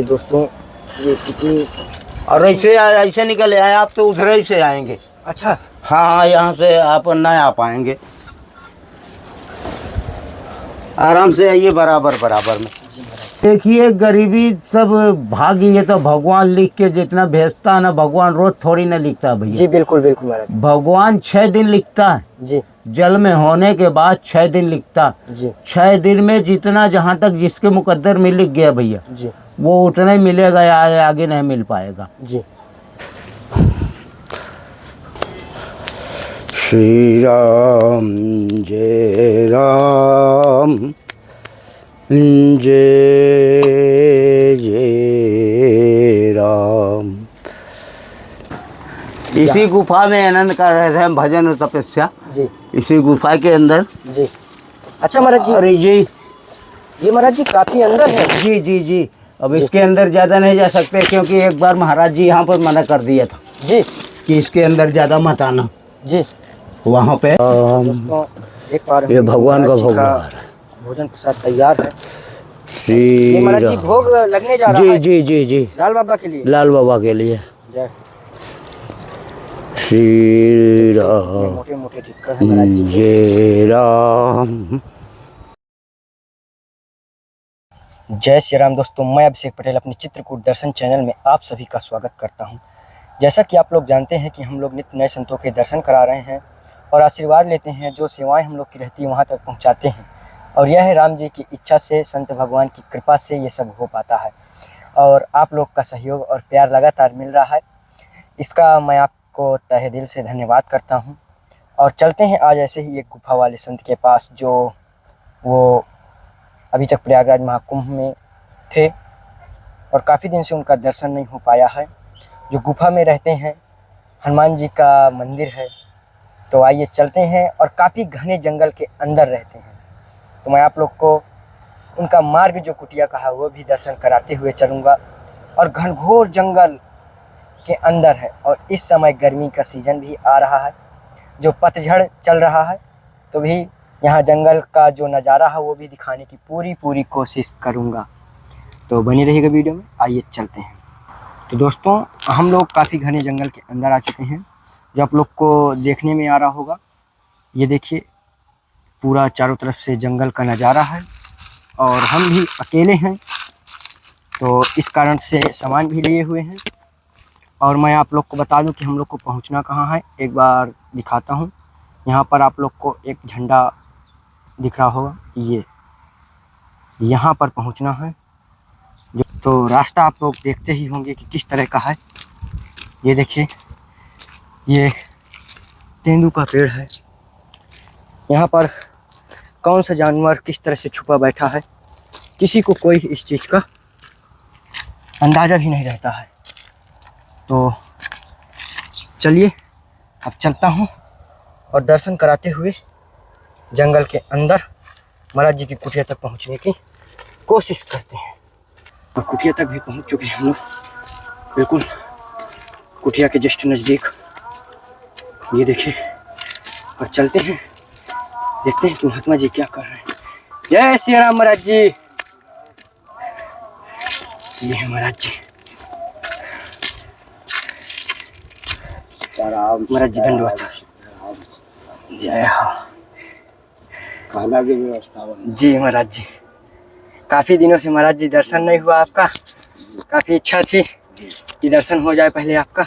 दोस्तों ये कितनी, और ऐसे निकले आए आप तो उधर ही से आएंगे। अच्छा हाँ, यहाँ से आप नहीं आ पाएंगे, आराम से आइए बराबर बराबर में। देखिए गरीबी सब भागी, ये तो भगवान लिख के जितना भेजता है ना, भगवान रोज थोड़ी ना लिखता है भैया। जी बिल्कुल बिल्कुल महाराज भगवान 6 दिन लिखता है, जी जल में होने के बाद 6 दिन लिखता। जी 6 दिन में जितना जहाँ तक जिसके मुकद्दर में लिख गया भैया, जी वो उतना ही मिलेगा, या आगे नहीं मिल पाएगा। जी। श्री राम जय राम जय जय राम। इसी गुफा में आनंद कर रहे थे हम, भजन और तपस्या, जी इसी गुफा के अंदर। जी। अच्छा महाराज जी, अरे जी, ये महाराज जी काफी अंदर है। जी जी जी। अब इसके अंदर ज़्यादा नहीं जा सकते, क्योंकि एक बार महाराज जी यहाँ पर मना कर दिया था जी कि इसके अंदर ज़्यादा मत आना। जी। वहाँ पे दोस्तों एक बार ये भगवान का महाराज जी भोग का लगा रहा है। भोजन प्रसाद तैयार है। श्री ये महाराज जी भोग लगने जा रहा जी है जी जी जी, लाल बाबा के लिए। लाल बाबा के लिए। जय। श्री राम मोटे मोटे टिक्कर है महाराज जी। जय राम। जय श्री राम। दोस्तों मैं अभिषेक पटेल अपने चित्रकूट दर्शन चैनल में आप सभी का स्वागत करता हूं। जैसा कि आप लोग जानते हैं कि हम लोग नित्य नए संतों के दर्शन करा रहे हैं और आशीर्वाद लेते हैं, जो सेवाएं हम लोग की रहती है वहां तक पहुंचाते हैं। और यह है राम जी की इच्छा से, संत भगवान की कृपा से ये सब हो पाता है। और आप लोग का सहयोग और प्यार लगातार मिल रहा है, इसका मैं आपको तहे दिल से धन्यवाद करता हूँ। और चलते हैं आज ऐसे ही एक गुफा वाले संत के पास, जो वो अभी तक प्रयागराज महाकुंभ में थे और काफ़ी दिन से उनका दर्शन नहीं हो पाया है। जो गुफा में रहते हैं, हनुमान जी का मंदिर है। तो आइए चलते हैं, और काफ़ी घने जंगल के अंदर रहते हैं। तो मैं आप लोग को उनका मार्ग जो कुटिया का है वो भी दर्शन कराते हुए चलूँगा। और घनघोर जंगल के अंदर है, और इस समय गर्मी का सीज़न भी आ रहा है, जो पतझड़ चल रहा है। तो भी यहाँ जंगल का जो नज़ारा है वो भी दिखाने की पूरी कोशिश करूँगा। तो बनी रहिएगा वीडियो में, आइए चलते हैं। तो दोस्तों हम लोग काफ़ी घने जंगल के अंदर आ चुके हैं, जो आप लोग को देखने में आ रहा होगा। ये देखिए पूरा चारों तरफ से जंगल का नज़ारा है, और हम भी अकेले हैं, तो इस कारण से सामान भी लिए हुए हैं। और मैं आप लोग को बता दूं कि हम लोग को पहुंचना कहाँ है, एक बार दिखाता हूं। यहाँ पर आप लोग को एक झंडा दिख रहा होगा, ये यहाँ पर पहुंचना है। तो रास्ता आप लोग देखते ही होंगे कि किस तरह का है। ये देखिए, ये तेंदू का पेड़ है। यहाँ पर कौन सा जानवर किस तरह से छुपा बैठा है, किसी को कोई इस चीज़ का अंदाज़ा भी नहीं रहता है। तो चलिए अब चलता हूँ, और दर्शन कराते हुए जंगल के अंदर महाराज जी की कुटिया तक पहुँचने की कोशिश करते हैं। और कुटिया तक भी पहुँच चुके हैं हम लोग, बिल्कुल कुटिया के जस्ट नज़दीक। ये देखिए, और चलते हैं, देखते हैं कि महात्मा जी क्या कर रहे हैं। जय श्री राम महाराज जी। ये है महाराज जी। महाराज जी धन्यवाद। जय हो। खाना की व्यवस्था जी महाराज जी, काफ़ी दिनों से महाराज जी दर्शन नहीं हुआ आपका, काफ़ी इच्छा थी कि दर्शन हो जाए पहले आपका।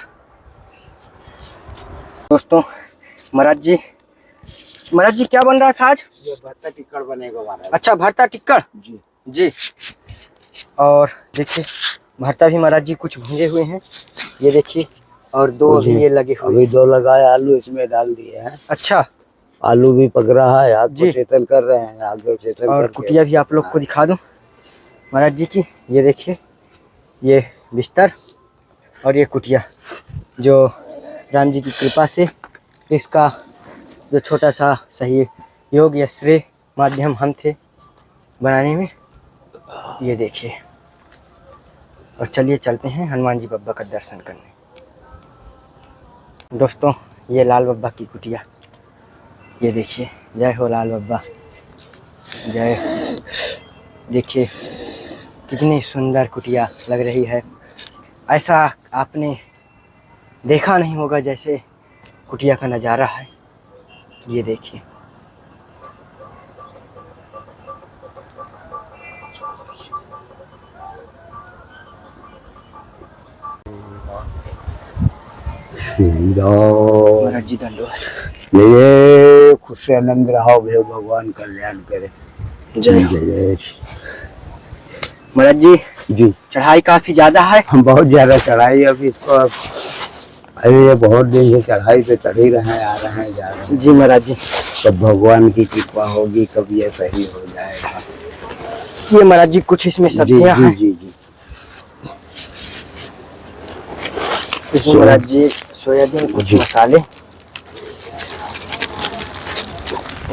दोस्तों महाराज जी क्या बन रहा था आज? ये भरता टिक्कर बनेगा महाराज। अच्छा, भरता टिक्कर जी जी। और देखिए भरता भी महाराज जी कुछ भुंजे हुए हैं, ये देखिए। और दो अभी ये लगे हुए, अभी 2 लगाए, आलू इसमें डाल दिए हैं। अच्छा, आलू भी पक रहा है, आग जी। को सेटल कर रहे हैं, आग को सेटल और करके। कुटिया भी आप लोग को दिखा दूं महाराज जी की। ये देखिए, ये बिस्तर और ये कुटिया, जो राम जी की कृपा से इसका जो छोटा सा सहयोग या श्रेय माध्यम हम थे बनाने में। ये देखिए, और चलिए चलते हैं हनुमान जी बाबा का दर्शन करने। दोस्तों ये लाल बाबा की कुटिया, ये देखिए। जय हो लाल बाबा, जय। देखिए कितनी सुंदर कुटिया लग रही है। ऐसा आपने देखा नहीं होगा जैसे कुटिया का नज़ारा है। ये देखिए, महाराज जी दंडोत। ये खुश से आनंद रहो भे, भगवान कल्याण करे। जय हो। जय महाराज जी जी। चढ़ाई काफी ज्यादा है। हम बहुत ज्यादा चढ़ाई अब इसको, अब अरे ये बहुत दिन से चढ़ाई पे चढ़ ही रहे हैं, आ रहे हैं, जा रहे हैं। जी महाराज जी। तब भगवान की कृपा होगी, कब ये सही हो जाएगा। ये महाराज जी कुछ इसमें सब्जियां हैं। जी जी। इसमें महाराज जी सोयाबीन, कुछ मसाले,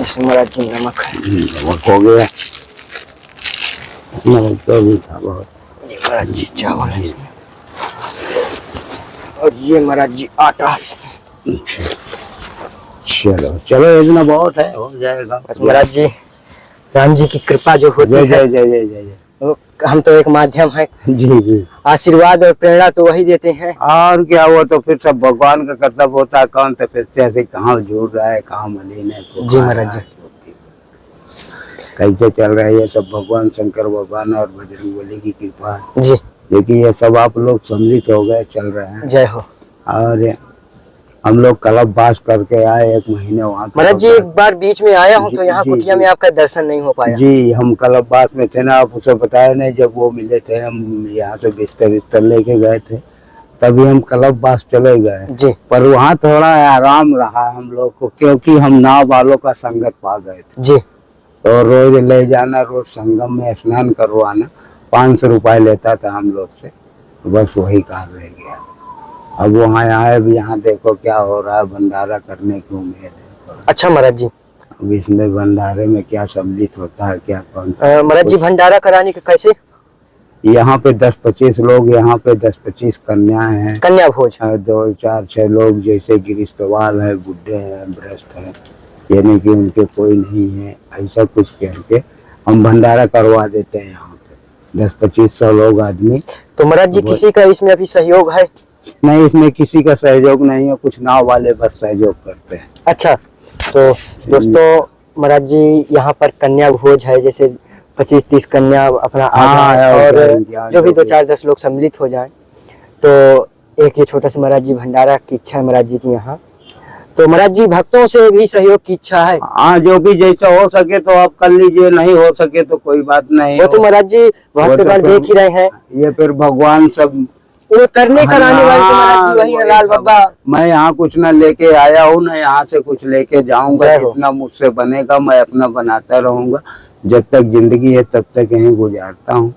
इसमें महाराज जी नमक है। नमक हो गया, नमक तो भी था बहुत। ये महाराज जी चावल है इसमें, और ये महाराज जी आटा है इसमें। चलो चलो, इतना बहुत है, हो जाएगा। बस महाराज जी, राम जी की कृपा जो होती जय है, जय जय जय जय। हम तो एक माध्यम है। जी जी। आशीर्वाद और प्रेरणा तो वही देते हैं। और क्या, वो तो फिर सब भगवान का कर्तव्य होता है। कौन से फिर से ऐसे कहाँ जुड़ रहा है, कहाँ मलिन है। तो जी महाराज जी। कैसे चल रहा है ये सब, भगवान शंकर भगवान और बजरंगबली की कृपा है। जी। लेकिन ये सब आप लोग सम्मिलित हो गए, चल रहे हैं। जय हो। और हम लोग कल्पवास करके आए 1 महीने वहाँ। महाराज जी एक बार बीच में आया हूँ तो यहाँ जी, कुटिया जी। में आपका दर्शन नहीं हो पाया। जी, हम कल्पवास में थे ना, आप उसे बताया नहीं। जब वो मिले थे, हम यहाँ से बिस्तर लेके गए थे, तभी हम कल्पवास चले गए। जी। पर वहाँ थोड़ा आराम रहा हम लोग को, क्योंकि हम नाव वालों का संगत पा गए थे। जी। तो रोज ले जाना, रोज संगम में स्नान करवाना, 500 रुपये लेता था हम लोग से। तो बस वही कार्य रह गया। अब वहाँ आए, अब यहाँ देखो क्या हो रहा है, भंडारा करने की उम्मीद है। अच्छा महाराज जी, अब इसमें भंडारे में क्या सम्मिलित होता है, क्या कौन। महाराज जी भंडारा कराने के कैसे? यहाँ पे 10-25 लोग, यहाँ पे 10-25 कन्याएं हैं। कन्या भोज। 2, 4, 6 लोग, जैसे गिरिस्तवाल है, बुढ़े हैं, भ्रष्ट है, यानी कि उनके कोई नहीं है, ऐसा कुछ करके हम भंडारा करवा देते हैं यहाँ पे। 10-25 लोग आदमी। तो महाराज जी किसी का इसमें अभी सहयोग है? नहीं, इसमें किसी का सहयोग नहीं है, कुछ नाव वाले बस सहयोग करते हैं। अच्छा, तो दोस्तों महाराज जी यहाँ पर कन्या भोज है, जैसे 25-30 कन्या अपना आ जाए और जो भी 2-4-10 लोग सम्मिलित हो जाएं, तो एक ये छोटा सा महाराज जी भंडारा की इच्छा है महाराज जी की यहाँ। तो महाराज जी भक्तों से भी सहयोग की इच्छा है। हाँ, जो भी जैसा हो सके तो आप कर लीजिए, नहीं हो सके तो कोई बात नहीं। वो तो महाराज जी भक्तगण देख ही रहे हैं। ये फिर भगवान सब वो करने कराने वाले तो महाराज जी वही है, लाल बाबा। मैं यहाँ कुछ ना लेके आया हूँ, ना यहाँ से कुछ लेके जाऊंगा। जितना मुझसे बनेगा मैं अपना बनाता रहूंगा। जब तक जिंदगी है तब तक यहीं गुजारता हूँ।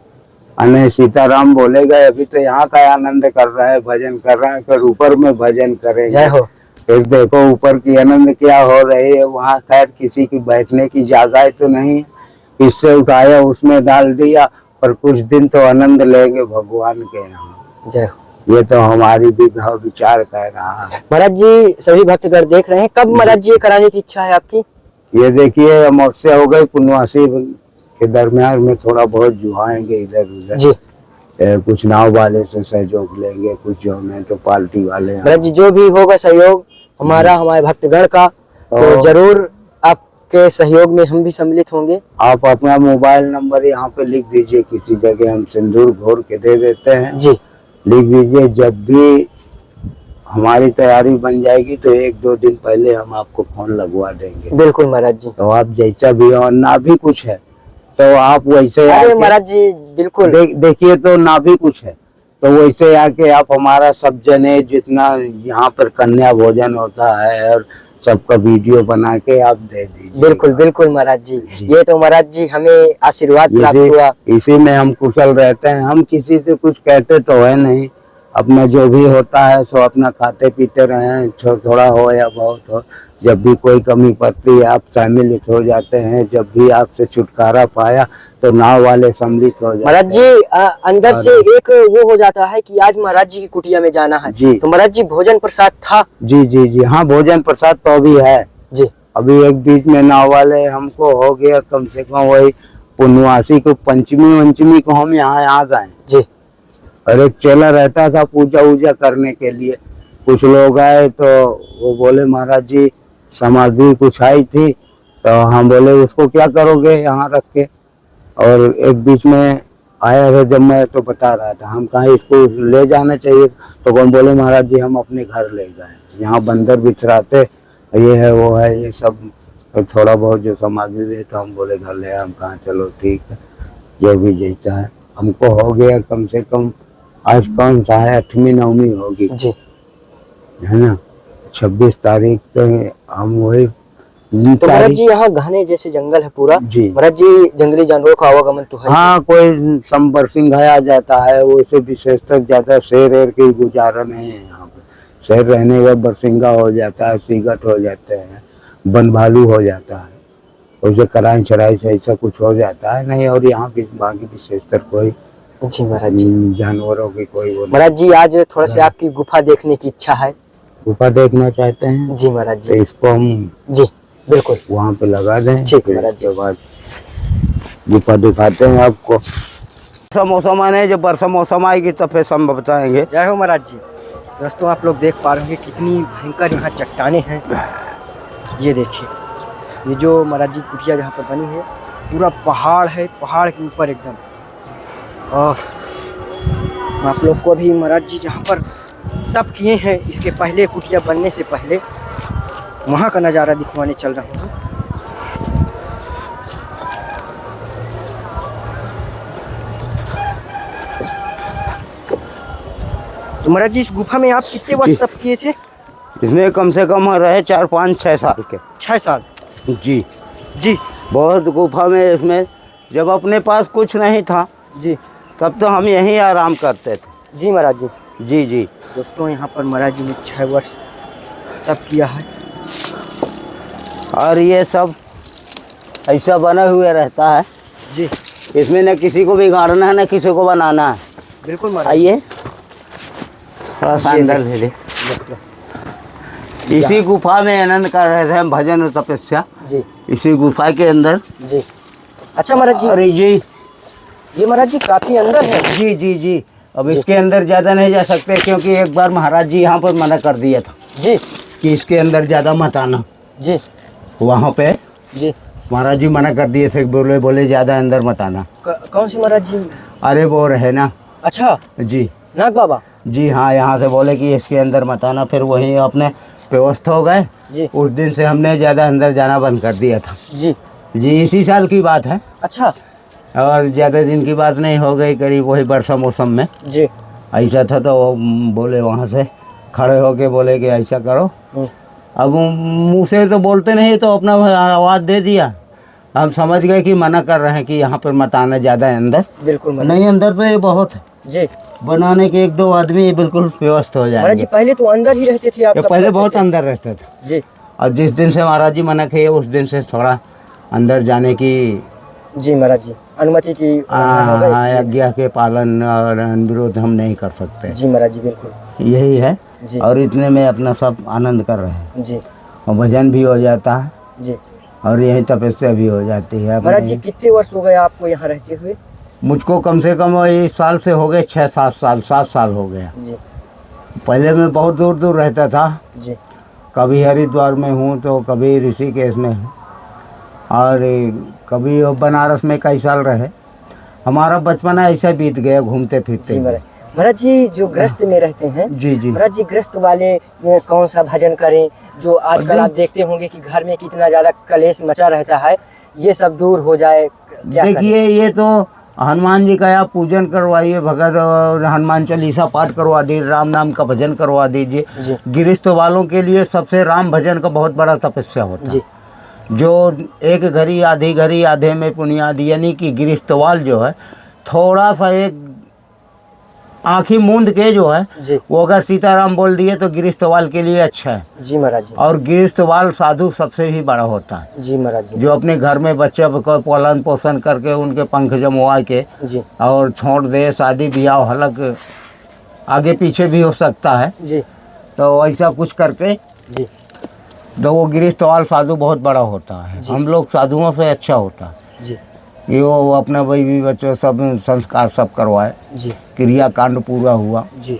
अने सीताराम बोलेगा, अभी तो यहाँ का आनंद कर रहा है, भजन कर रहा है, फिर ऊपर में भजन करेंगे। जय हो। फिर देखो ऊपर की आनंद क्या हो रही है। वहाँ खैर किसी की बैठने की जगह तो नहीं, इससे उठाया उसमें डाल दिया, पर कुछ दिन तो आनंद लेंगे भगवान के यहाँ। जय हो। ये तो हमारी भी भाव विचार कर रहा है। महाराज जी सभी भक्तगण देख रहे हैं। कब महाराज जी ये कराने की इच्छा है आपकी? ये देखिए, अमावस्या हो गई, पुण्यवासी के दरमियान में थोड़ा बहुत जुहाएंगे इधर उधर जी। कुछ नाव वाले से सहयोग लेंगे, कुछ जो है तो पार्टी वाले। महाराज जी जो भी होगा सहयोग हमारा, हमारे भक्तगण का, तो जरूर आपके सहयोग में हम भी सम्मिलित होंगे। आप अपना मोबाइल नंबर यहाँ पे लिख दीजिए, किसी जगह हम सिंदूर घोर के दे देते हैं। जी, लिख दीजिए। जब भी हमारी तैयारी बन जाएगी तो 1-2 दिन पहले हम आपको फोन लगवा देंगे। बिल्कुल महाराज जी। तो आप जैसा भी हो, ना भी कुछ है तो आप वैसे अरे महाराज जी बिल्कुल देखिए, तो ना भी कुछ है तो वैसे आके आप हमारा सब जने, जितना यहाँ पर कन्या भोजन होता है और सबका वीडियो बना के आप दे दीजिए। बिल्कुल बिल्कुल महाराज जी। ये तो महाराज जी हमें आशीर्वाद प्राप्त हुआ। इसी में हम कुशल रहते हैं। हम किसी से कुछ कहते तो है नहीं, अपना जो भी होता है सो अपना खाते पीते रहे, थोड़ा हो या बहुत हो। जब भी कोई कमी पड़ती है आप सम्मिलित हो जाते हैं। जब भी आपसे छुटकारा पाया तो नाव वाले सम्मिलित हो जाते हैं। महाराज जी अंदर से एक वो हो जाता है कि आज महाराज जी की कुटिया में जाना है जी। तो महाराज जी भोजन प्रसाद था? जी जी जी हाँ, भोजन प्रसाद तो अभी है जी। अभी एक बीच में नाव वाले हमको हो गया कम से कम वही पुण्यवासी को पंचमी वंचमी को हम यहाँ आ गए। जी और एक चेला रहता था पूजा वूजा करने के लिए। कुछ लोग आए तो वो बोले महाराज जी सामग्री कुछ आई थी, तो हम बोले उसको क्या करोगे यहाँ रख के। और एक बीच में आया है जब मैं तो बता रहा था, हम कहा इसको ले जाना चाहिए, तो कौन बोले महाराज जी हम अपने घर ले गए, यहाँ बंदर बिछराते ये है वो है ये सब, तो थोड़ा बहुत जो सामग्री है तो हम बोले घर ले। हम कहा चलो ठीक है जो भी जैसा है। हमको हो गया कम से कम, आज कौन सा है 8वीं 9वीं होगी जी है ना, 26 तारीख से हम वही तो महाराज जी यहाँ घने जैसे जंगल है पूरा जी। महाराज जी जंगली जानवरों का आवागमन तो है? हाँ कोई संबर सिंह आ जाता है, वो इसे विशेषतर ज्यादा शेर एर के गुजारन है यहाँ पे। शेर रहने का बरसिंगा हो जाता है, सीगट हो जाते हैं, वन भालू हो जाता है, उसे कराई चराई से ऐसा कुछ हो जाता है नहीं। और यहाँ की बाकी विशेषतर कोई जी महाराज जी। जानवरों की कोई वो नहीं। महाराज जी आज थोड़ा से आपकी गुफा देखने की इच्छा है। गुफा देखना चाहते हैं जी महाराज तो जी। इसको हम जी बिल्कुल वहाँ पे लगा दें, ठीक फिर महाराज जी। उसके बाद गुफा दिखाते हैं आपको। बरसा मौसम आने, जब बरसा मौसम आएगी तो फिर हम बताएंगे। जय हो महाराज जी। दोस्तों आप लोग देख पा रहे होंगे कितनी भयंकर यहाँ चट्टानें हैं। ये देखिए ये जो महाराज जी कुटिया जहाँ पर बनी है पूरा पहाड़ है, पहाड़ के ऊपर एकदम। और आप लोग को भी महाराज जी जहाँ पर तप किए हैं इसके पहले, कुटिया बनने से पहले, वहाँ का नज़ारा दिखवाने चल रहा हूँ। तो महाराज जी इस गुफा में आप कितने वर्ष तप किए थे? इसमें कम से कम रहे 4 5 6 साल के। 6 साल। जी जी बहुत गुफा में, इसमें जब अपने पास कुछ नहीं था जी तब तो हम यहीं आराम करते थे। जी महाराज जी। जी जी दोस्तों यहाँ पर महाराज जी ने 6 वर्ष तप किया है। और ये सब ऐसा बना हुआ रहता है जी इसमें न किसी को बिगाड़ना है न किसी को बनाना है। बिल्कुल महाराज। आइए थोड़ा सा अंदर ले ले। इसी गुफा में आनंद कर रहे थे हम, भजन और तपस्या जी इसी गुफा के अंदर। जी अच्छा महाराज जी। अरे जी ये महाराज जी काफी अंदर है। जी जी जी अब इसके अंदर ज़्यादा नहीं जा सकते क्योंकि एक बार महाराज जी यहाँ पर मना कर दिया था जी कि इसके अंदर ज़्यादा मत आना। जी वहाँ पे जी महाराज जी मना कर दिए थे, बोले ज़्यादा अंदर मत आना। कौन सी महाराज जी? अरे वो रहे ना। अच्छा जी नाग बाबा। जी हाँ, यहाँ से बोले कि इसके अंदर मत आना, फिर वहीं अपने व्यवस्था हो गए। जी उस दिन से हमने ज़्यादा अंदर जाना बंद कर दिया था। जी जी इसी साल की बात है। अच्छा और ज़्यादा दिन की बात नहीं, हो गई करीब वही वर्षा मौसम में जी। ऐसा था। तो वो बोले वहाँ से खड़े होके बोले कि ऐसा करो। अब मुँह से तो बोलते नहीं, तो अपना आवाज़ दे दिया। हम समझ गए कि मना कर रहे हैं कि यहाँ पर मत आना ज़्यादा अंदर। बिल्कुल महाराज नहीं अंदर तो ये बहुत है, जी। बनाने के 1 2 आदमी बिल्कुल व्यवस्था हो महाराज जी जाएंगे। पहले तो अंदर ही रहते थे आप? ये पहले बहुत अंदर रहते थे जी और जिस दिन से महाराज जी मना किए उस दिन से थोड़ा अंदर जाने की जी महाराज जी अनुमति की आज्ञा के पालन और अनुरोध हम नहीं कर सकते। जी महाराज जी बिल्कुल यही है जी। और इतने में अपना सब आनंद कर रहे हैं जी और भजन भी हो जाता है जी। और यही तपस्या भी हो जाती है। महाराज जी कितने वर्ष हो गए आपको यहाँ रहते हुए? मुझको कम से कम इस साल से हो गए 6 7 साल, 7 साल हो गया। जी पहले मैं बहुत दूर दूर रहता था, जी कभी हरिद्वार में हूँ तो कभी ऋषिकेश में हूँ और कभी बनारस में कई साल रहे। हमारा बचपना ऐसा बीत गया घूमते फिरते। जी महाराज। महाराज जी जो ग्रस्त में रहते हैं, जी जी महाराज जी ग्रस्त वाले में कौन सा भजन करें? जो आजकल आप देखते होंगे कि घर में कितना ज्यादा कलेश मचा रहता है, ये सब दूर हो जाए, क्या करें? देखिए ये तो हनुमान जी का आप पूजन करवाइए, भगत और हनुमान चालीसा पाठ करवा दीजिए, राम नाम का भजन करवा दीजिए। जी गृहस्थ वालों के लिए सबसे राम भजन का बहुत बड़ा तपस्या होता है। जी जो एक घड़ी आधी घड़ी आधे में पुनियादी, यानी कि गृहस्थवाल जो है थोड़ा सा एक आँखी मूंद के जो है जी वो अगर सीताराम बोल दिए तो गृहस्थवाल के लिए अच्छा है। जी महाराज जी। और गृहस्थवाल साधु सबसे ही बड़ा होता है, जी महाराज जी। जो अपने घर में बच्चे को पालन पोषण करके उनके पंख जमवा के जी और छोड़ दे। शादी ब्याह हलक आगे पीछे भी हो सकता है, जी तो ऐसा कुछ करके जी तो वो गृहस्थवाल साधु बहुत बड़ा होता है। हम लोग साधुओं से अच्छा होता है। जी। ये वो अपना बीवी बच्चों सब संस्कार सब करवाए, जी क्रियाकांड पूरा हुआ, जी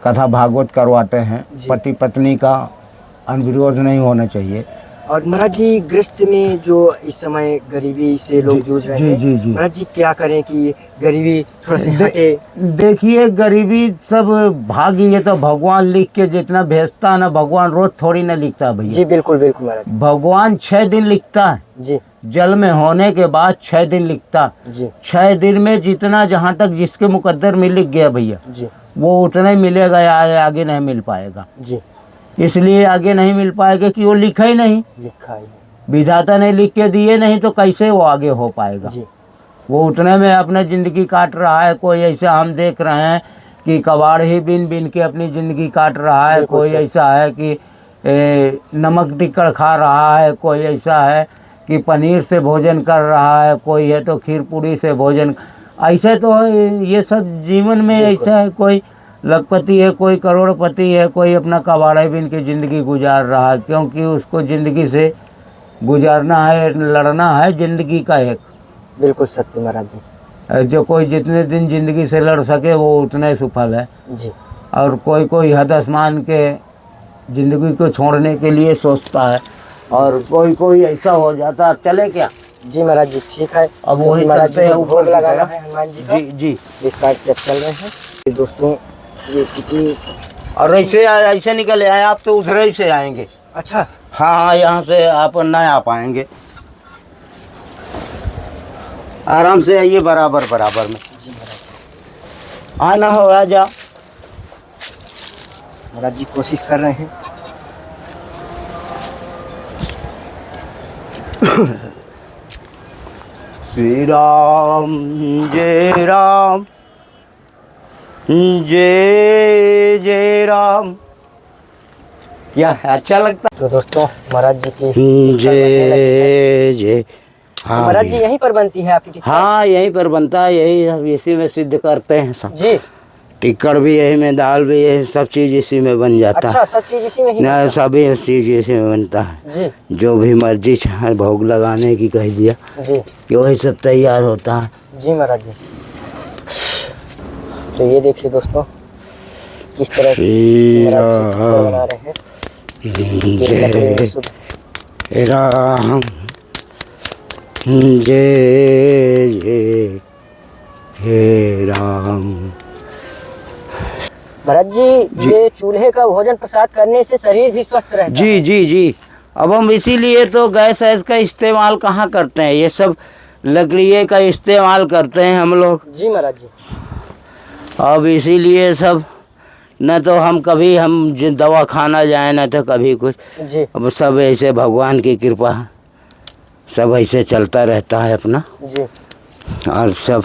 कथा भागवत करवाते हैं। जी। पति पत्नी का अनविरोध नहीं होना चाहिए। और महाराज जी गृहस्थ में जो इस समय गरीबी से लोग जूझ रहे हैं, जी जी। महाराज जी क्या करें कि गरीबी थोड़ा सा हटे? देखिए गरीबी सब भागी, ये तो भगवान लिख के जितना भेजता है ना, भगवान रोज थोड़ी ना लिखता भैया। जी बिल्कुल बिल्कुल महाराज भगवान 6 दिन लिखता है, जी जल में होने के बाद 6 दिन लिखता। जी 6 दिन में जितना जहाँ तक जिसके मुकद्दर में लिख गया भैया, जी वो उतना ही मिलेगा, या आगे नहीं मिल पाएगा। जी। इसलिए आगे नहीं मिल पाएगा कि वो लिखा ही नहीं, लिखा ही विधाता ने लिख के दिए नहीं, तो कैसे वो आगे हो पाएगा। जी वो उतने में अपना ज़िंदगी काट रहा है। कोई ऐसा हम देख रहे हैं कि कबाड़ ही बिन बिन के अपनी ज़िंदगी काट रहा है। बिल्कुल कोई सही। ऐसा है कि नमक टिक्कड़ खा रहा है, कोई ऐसा है कि पनीर से भोजन कर रहा है, कोई है तो खीर पूड़ी से भोजन। ऐसे तो ये सब जीवन में बिल्कुल। ऐसा है, कोई लखपति है, कोई करोड़पति है, कोई अपना कबाड़े बिन की ज़िंदगी गुजार रहा है, क्योंकि उसको ज़िंदगी से गुजारना है, लड़ना है ज़िंदगी का एक। बिल्कुल सत्य महाराज जी। जो कोई जितने दिन ज़िंदगी से लड़ सके वो उतने सफल है। जी और कोई कोई हद मान के ज़िंदगी को छोड़ने के लिए सोचता है, और कोई कोई ऐसा हो जाता है। चले क्या? जी महाराज जी ठीक है। अब वही महाराज चलते जी हैं को ऊपर भोग की लगाना तरफ। है हनुमान जी का। जी जी। इस कार्ड से अब चल रहे हैं। ये दोस्तों ये कितनी और ऐसे निकले आए आप, तो उधर ही से आएंगे। अच्छा हाँ, यहाँ से आप नहीं आ पाएंगे। आराम से आइए, बराबर बराबर में। जी महाराज आना हो आ जाओ। महाराज जी कोशिश कर रहे हैं। श्री राम जय राम, जय जय राम। क्या अच्छा लगता? तो दोस्तों महाराज जी की जय जय। हाँ महाराज जी यहीं पर बनती है आपकी टिक्कर? हाँ, यहीं पर बनता है, यही सब इसी में सिद्ध करते हैं सब। जी टिक्कड़ भी यही में, दाल भी यही, सब चीज़ इसी में बन जाता अच्छा है। सब चीज इसी में ही ना सभी चीज़ इसी में बनता है। जी जो भी मर्जी चाहे भोग लगाने की कह दिया जी कि वही सब तैयार होता है। जी महाराज जी। तो ये देखिए दोस्तों किस तरह श्री महाराज जी टिक्कर बना रहे हैं। ये लकड़ी जय शुद्ध राम, जय जय हे राम। महाराज जी ये चूल्हे का भोजन प्रसाद करने से शरीर भी स्वस्थ रहता है। जी जी जी। अब हम इसीलिए तो गैस ऐस का इस्तेमाल कहाँ करते हैं, ये सब लकड़िए का इस्तेमाल करते हैं हम लोग। जी महाराज जी अब इसीलिए सब, न तो हम कभी हम दवा खाना जाए, न तो कभी कुछ। जी अब सब ऐसे भगवान की कृपा, सब ऐसे चलता रहता है अपना। जी और सब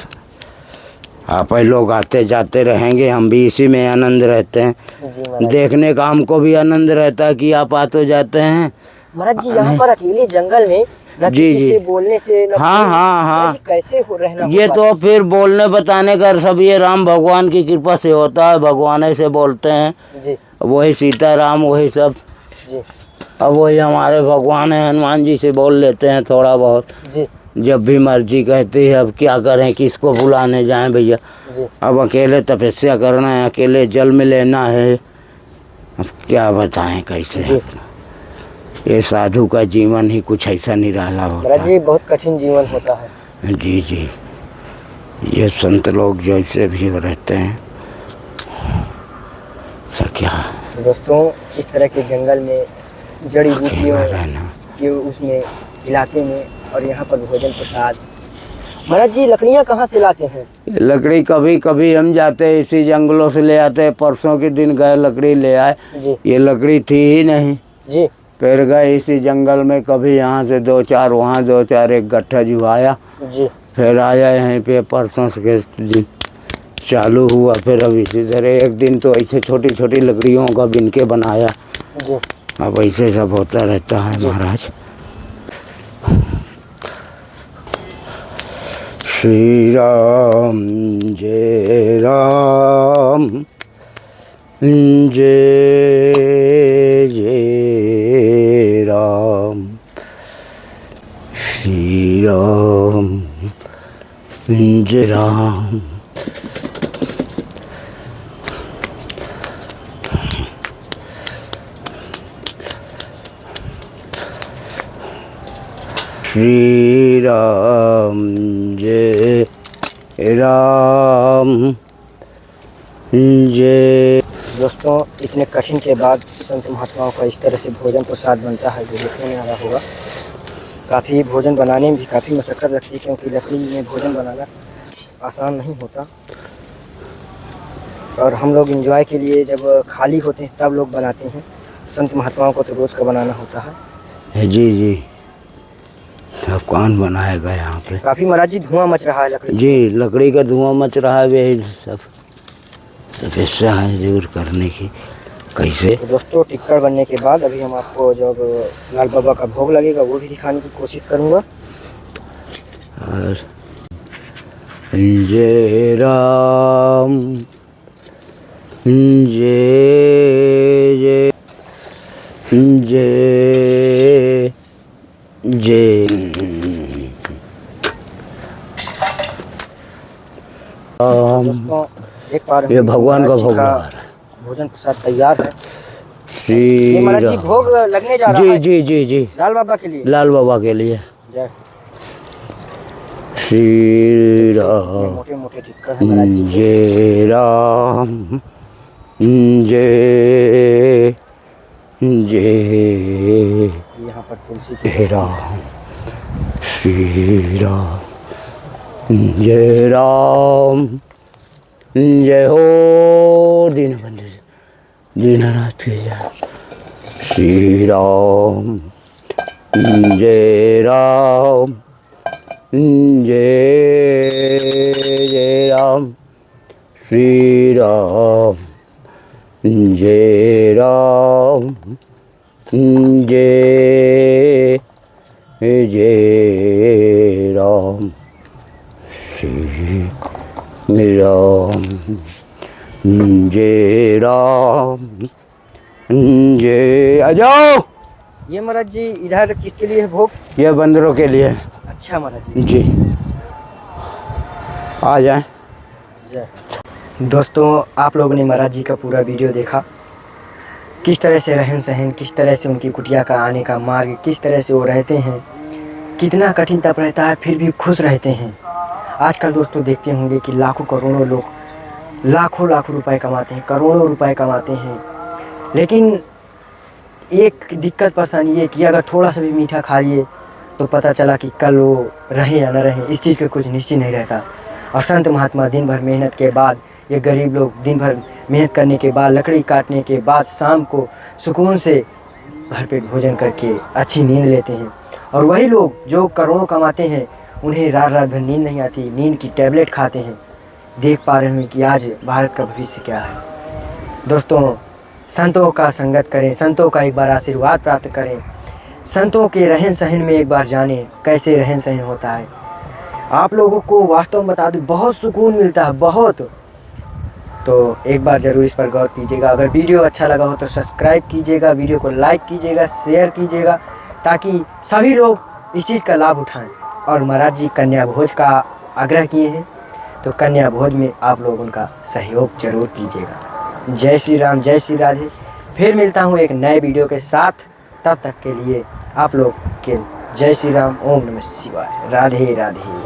आप ही लोग आते जाते रहेंगे, हम भी इसी में आनंद रहते हैं। जी महाराज देखने का हमको भी आनंद रहता है कि आप आते जाते हैं। महाराज जी यहाँ पर अकेले जंगल में न जी, किसी जी। से बोलने से न हाँ, कोई- हाँ, हाँ। महाराज जी कैसे हो रहना ये हो तो फिर बोलने बताने का सब ये राम भगवान की कृपा से होता है, भगवान ही से बोलते हैं। पाता? जी वही सीताराम, वही सब। जी अब वही हमारे भगवान है, हनुमान जी से बोल लेते हैं थोड़ा बहुत, जी जब भी मर्जी कहती है। अब क्या करें, किसको बुलाने जाएं भैया। जी अब अकेले तपस्या करना है, अकेले जल में लेना है, अब क्या बताएं कैसे। जी। ये साधु का जीवन ही कुछ ऐसा निराला होता महाराज है। जी बहुत कठिन जीवन होता है। जी जी। ये संत लोग जैसे भी रहते हैं, सब क्या दोस्तों इस तरह के जंगल में जड़ी बूटियों रहना। के उसमें इलाके में और यहाँ पर भोजन प्रसाद। महाराज जी लकड़ियाँ कहाँ से लाते हैं? लकड़ी कभी कभी हम जाते हैं इसी जंगलों से ले आते हैं। परसों के दिन गए, लकड़ी ले आए। जी ये लकड़ी थी ही नहीं, जी फिर गए इसी जंगल में, कभी यहाँ से 2-4 वहाँ 2-4 एक गट्ठा जुआया, जी फिर आया यहीं पे। परसों के दिन चालू हुआ। फिर अब इसी तरह एक दिन तो ऐसे छोटी छोटी लकड़ियों का बिन के बनाया। जी अब ऐसे सब होता रहता है महाराज। श्री राम जय राम, जय जय राम। श्री राम जय राम। श्री राम जय राम जय। दोस्तों, इतने कठिन के बाद संत महात्माओं का इस तरह से भोजन प्रसाद बनता है जो देखने में आ रहा होगा। काफ़ी भोजन बनाने में भी काफ़ी मशक्क़त लगती है, क्योंकि लकड़ी में भोजन बनाना आसान नहीं होता। और हम लोग एंजॉय के लिए जब खाली होते हैं तब लोग बनाते हैं। संत महात्माओं को तो रोज़ का बनाना होता है। जी जी, अब कौन बनाएगा यहाँ पे? काफ़ी महाराज जी धुआं मच रहा है लकड़ी। जी, लकड़ी का धुआं मच रहा है। वे सब तपस्या है दूर करने की। कैसे? तो दोस्तों, टिक्कर बनने के बाद अभी हम आपको जब लाल बाबा का भोग लगेगा वो भी दिखाने की कोशिश करूँगा। और जय राम जय जय जय जय। दोस्तों, एक बार ये भगवान का भोग लगा रहा है। भोजन प्रसाद तैयार है। श्री ये महाराज जी भोग लगने जा रहा जी है। जी जी जी, लाल बाबा के लिए। लाल बाबा के लिए। जय। श्री राम मोटे मोटे टिक्कर है महाराज जी। जय राम जय जय। यहाँ पर तुलसी की जय राम श्री राम जय राम जय हो दीनबंधु दीननाथ की जय। श्री राम जय राम जय जय राम। श्री राम जय राम जय जय राम। श्री राम जय राम जय। आ जाओ। ये महाराज जी इधर किसके लिए है भोग? ये बंदरों के लिए। अच्छा महाराज जी। जी, आ जाए। जय। दोस्तों, आप लोगों ने महाराज जी का पूरा वीडियो देखा। किस तरह से रहन सहन, किस तरह से उनकी कुटिया का आने का मार्ग, किस तरह से वो रहते हैं, कितना कठिन तप रहता है फिर भी खुश रहते हैं। आजकल दोस्तों देखते होंगे कि लाखों करोड़ों लोग लाखों लाखों रुपए कमाते हैं, करोड़ों रुपए कमाते हैं, लेकिन एक दिक्कत परेशानी ये कि अगर थोड़ा सा भी मीठा खा लिए तो पता चला कि कल वो रहे या न रहे, इस चीज़ का कुछ निश्चित नहीं रहता। और संत महात्मा दिन भर मेहनत के बाद, ये गरीब लोग दिन भर मेहनत करने के बाद, लकड़ी काटने के बाद शाम को सुकून से भरपेट भोजन करके अच्छी नींद लेते हैं। और वही लोग जो करोड़ों कमाते हैं उन्हें रात रात भर नींद नहीं आती, नींद की टैबलेट खाते हैं। देख पा रहे हैं कि आज भारत का भविष्य क्या है। दोस्तों, संतों का संगत करें, संतों का एक बार आशीर्वाद प्राप्त करें, संतों के रहन सहन में एक बार जानें कैसे रहन सहन होता है। आप लोगों को वास्तव में बता दूं, बहुत सुकून मिलता है, बहुत। तो एक बार ज़रूर इस पर गौर कीजिएगा। अगर वीडियो अच्छा लगा हो तो सब्सक्राइब कीजिएगा, वीडियो को लाइक कीजिएगा, शेयर कीजिएगा, ताकि सभी लोग इस चीज़ का लाभ उठाएं। और महाराज जी कन्या भोज का आग्रह किए हैं, तो कन्या भोज में आप लोग उनका सहयोग जरूर कीजिएगा। जय श्री राम, जय श्री राधे। फिर मिलता हूँ एक नए वीडियो के साथ। तब तक के लिए आप लोग के जय श्री राम, ओम नमः शिवाय, राधे राधे।